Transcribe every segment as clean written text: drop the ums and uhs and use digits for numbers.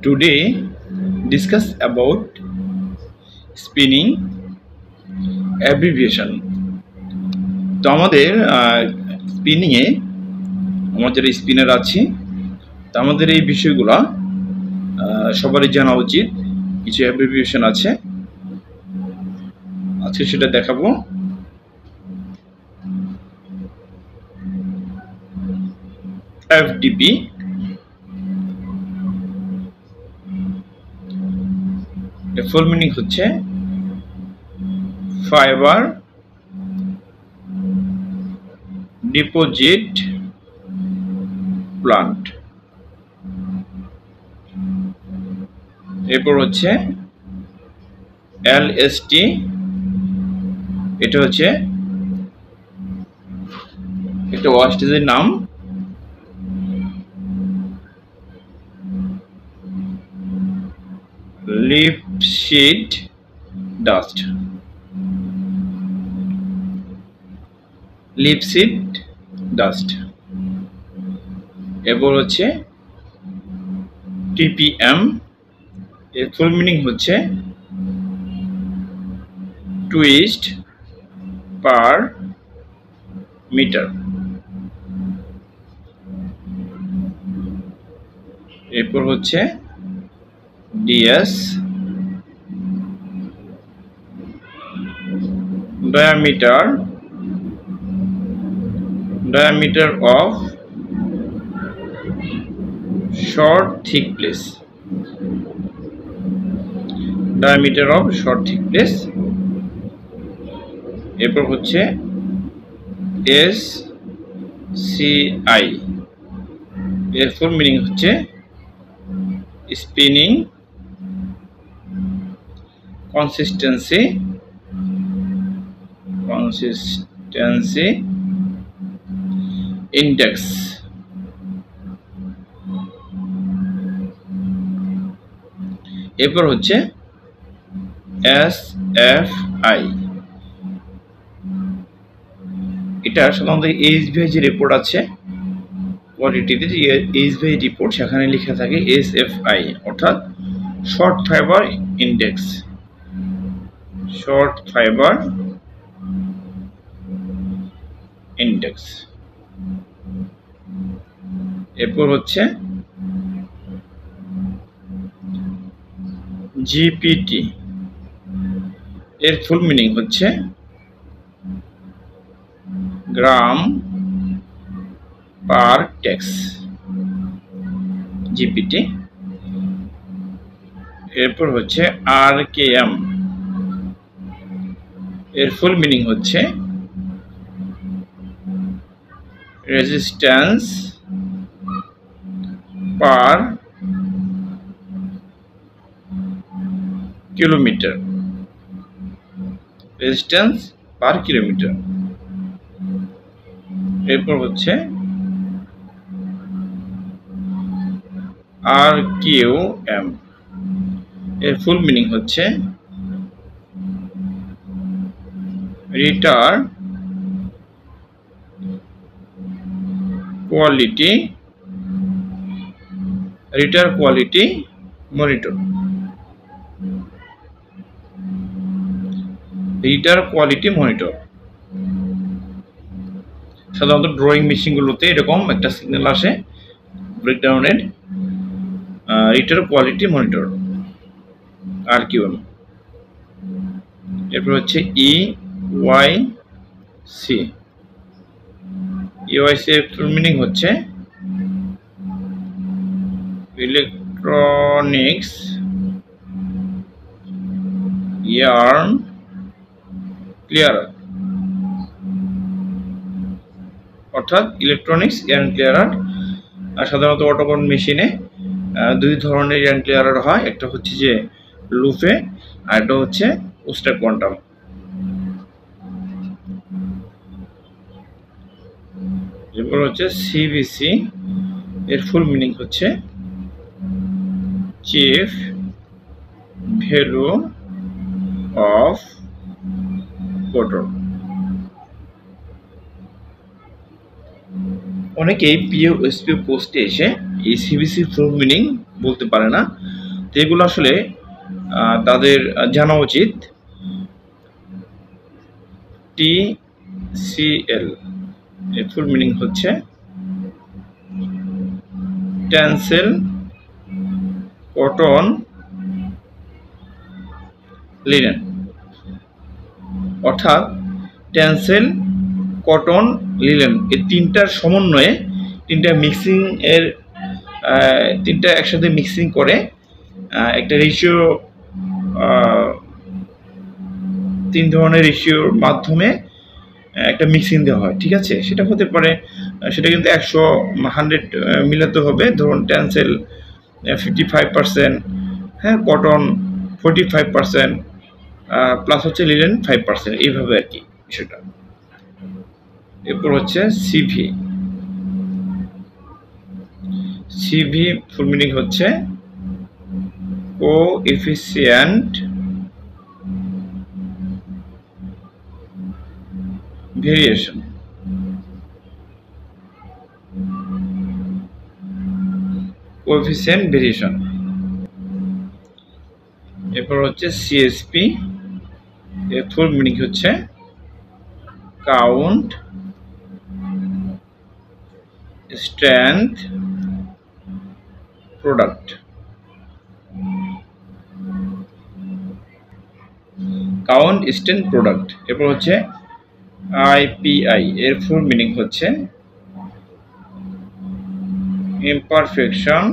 Today, discuss about spinning abbreviation. তো আমাদের স্পিনিংয়ে আমাদের স্পিনার আছে, তো আমাদের এই বিষয়গুলা সবারই জানা উচিত। কিছু অ্যাব্রিভিয়েশন আছে, আজকে সেটা দেখাবো। FDP, এর ফুল মিনিং হচ্ছে ফাইবার ডিপোজিট প্লান্ট। এরপর হচ্ছে LST, এটা হচ্ছে একটা ওয়াস্টেজের নাম। লিপশিড ডাস্ট, লিপশিড ডাস্ট। এরপর হচ্ছে TPM, এর ফুল মিনিং হচ্ছে টুইস্ট পার মিটার। এরপর হচ্ছে DS, diameter of short thick place, diameter of short thick place। এরপর হচ্ছে SCI, এর ফুল মিনিং হচ্ছে স্পিনিং consistency index। এরপর হচ্ছে SFI, এটা সাধারণত HVI যে রিপোর্ট আছে কোয়ালিটিতে, যে HVI রিপোর্ট সেখানে লেখা থাকে SFI, অর্থাৎ short fibre index, short fibre index. এরপর হচ্ছে GPT, এর ফুল মিনিং হচ্ছে গ্রাম পার টেক্স, GPT। এরপর হচ্ছে RKM, এর ফুল মিনিং হচ্ছে resistance per kilometre, resistance per kilometre. এরপর হচ্ছে RQM, এর ফুল মিনিং হচ্ছে রিটার কোয়ালিটি মনিটর, রিটার কোয়ালিটি মনিটর। সাধারণত ড্রয়িং মেশিনগুলোতে এরকম একটা সিগন্যাল আসে ব্রেকডাউনের, রিটার কোয়ালিটি মনিটর, RQM। এরপর হচ্ছে EYC, এর ফুল মিনিং হচ্ছে ইলেকট্রনিক্স ইয়ার্ন ক্লিয়ারার, অর্থাৎ ইলেকট্রনিক্স ইয়ার্ন ক্লিয়ারার। আর সাধারণত অটোকন মেশিনে দুই ধরনের ইয়ার্ন ক্লিয়ারার হয়, একটা হচ্ছে যে লুফে, আর একটা হচ্ছে ওস্টার কোয়ান্টাম। এরপর হচ্ছে CVC, এর ফুল মিনিং হচ্ছে চিফ ভ্যালু অফ কোটর। অনেকেই POSP পোস্টে এসে এই সিবিসি ফুল মিনিং বলতে পারে না, তো এগুলো আসলে তাদের জানা উচিত। TCL এর ফুল মিনিং হচ্ছে টেন্সেল কটন লিনেন, অর্থাৎ টেন্সেল কটন লিনেন এই তিনটার সমন্বয়ে তিনটা মিক্সিং এর তিনটা একসাথে মিক্সিং করে একটা রেশিও, তিন ধরনের রেশিওর মাধ্যমে একটা মিক্সিং দেওয়া হয়, ঠিক আছে। সেটা হতে পারে, সেটা কিন্তু 100 মিলাতে হবে। ধরুন টেন্সেল 55%, হ্যাঁ, কটন 45%, প্লাস হচ্ছে লিনেন 5%, এইভাবে আর কি বিষয়টা। এরপর হচ্ছে সিভি। সিভি ফুল মিনিং হচ্ছে কোএফিসিয়েন্ট ভেরিয়েশন। Coefficient variation. এরপর হচ্ছে সিএসপি, এর ফুল মিনিং হচ্ছে count strength product. Count strength product. এরপর হচ্ছে আইপিআই, এর ফুল মিনিং হচ্ছে imperfection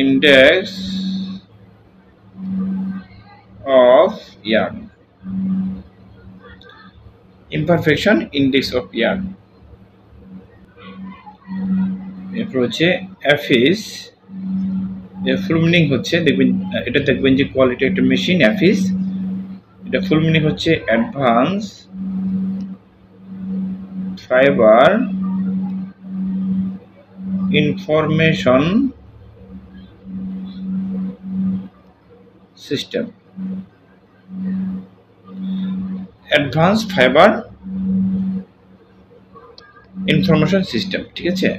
index of yarn. Imperfection index of yarn. এরপর হচ্ছে অ্যাফিস, এর ফুল মিনিং হচ্ছে, দেখবেন এটা দেখবেন যে কোয়ালিটি একটা মেশিন অ্যাফিস, এটা ফুল মিনিং হচ্ছে advance fibre information system. Advance fibre information system, ঠিক আছে।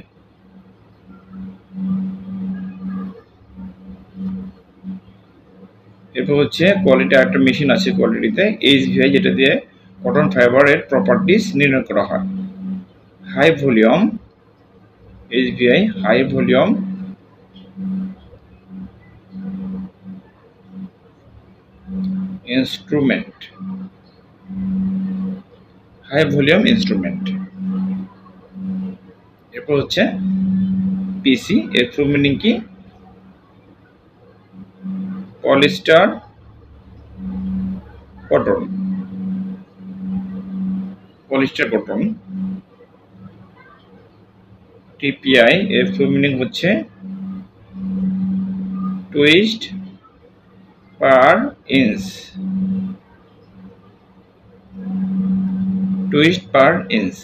এরপর হচ্ছে কোয়ালিটি, একটা মেশিন আছে কোয়ালিটিতে এইচভিআই, যেটা দিয়ে কটন ফাইবারের প্রপার্টিস নির্ণয় করা হয়। High volume HVI, high volume instrument, high volume instrument. এরপর হচ্ছে পিসি, এর ফুল মিনিং কি polyester cotton, polyester cotton. TPI, এর ফুল মিনিং হচ্ছে twist per inch, twist per inch.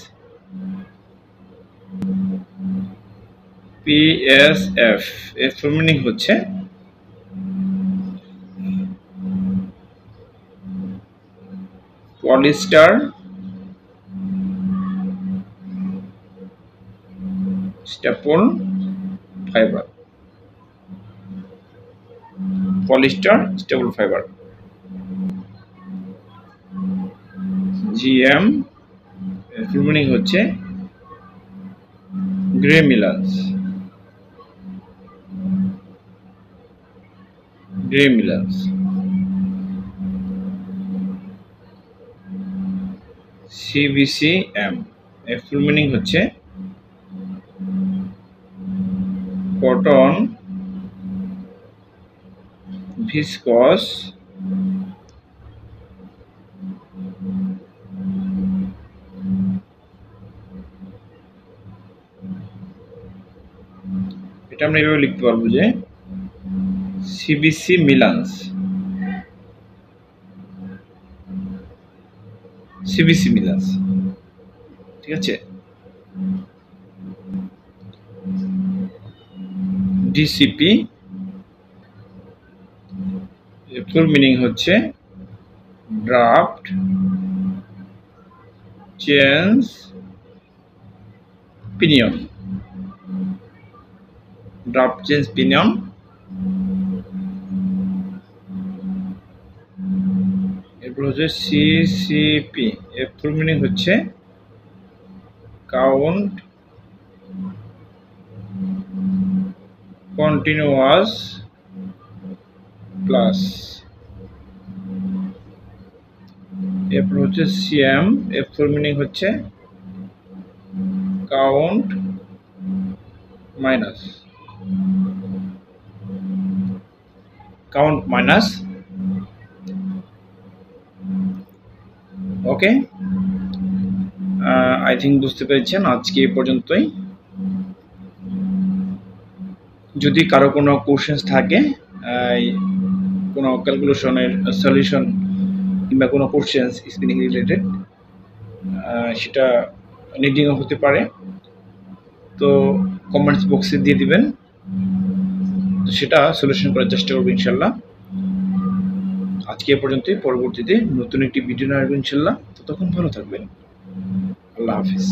PSF, এর ফুল মিনিং হচ্ছে polyester staple fibre, polyester staple fibre. GM, এর full meaning হচ্ছে গ্রেমিলান্স, গ্রেমিলান্স। সিবিসিএম, এর full meaning হচ্ছে cotton viscose এটা আমরা এইভাবে লিখতে পারবো যে সিবিসি মিলান্স, সিবিসি মিলান্স, ঠিক আছে। ডিসিপি, ফুল মিনিং হচ্ছে draft change pinion, draft change pinion. এরপর হচ্ছে সিসিপি, এর ফুল মিনিং হচ্ছে কাউন্ট কন্টিনিউয়াস প্লাস। এরপর হচ্ছে সিএম, এর ফুল মিনিং হচ্ছে count minus okay. I think বুঝতে পেরেছেন। আজকে এই পর্যন্তই। যদি কারো কোনো কোশ্চেন্স থাকে, কোনো ক্যালকুলেশনের সলিউশন কিংবা কোনো কোশ্চেন্স স্পিনিং রিলেটেড, সেটা নিডিংও হতে পারে, তো কমেন্টস বক্সে দিয়ে দিবেন, তো সেটা সলিউশন করার চেষ্টা করবো ইনশাল্লাহ। আজকে এ পর্যন্তই। পরবর্তীতে নতুন একটি ভিডিও আসবে ইনশাল্লাহ। ততক্ষণ ভালো থাকবেন। আল্লাহ হাফিজ।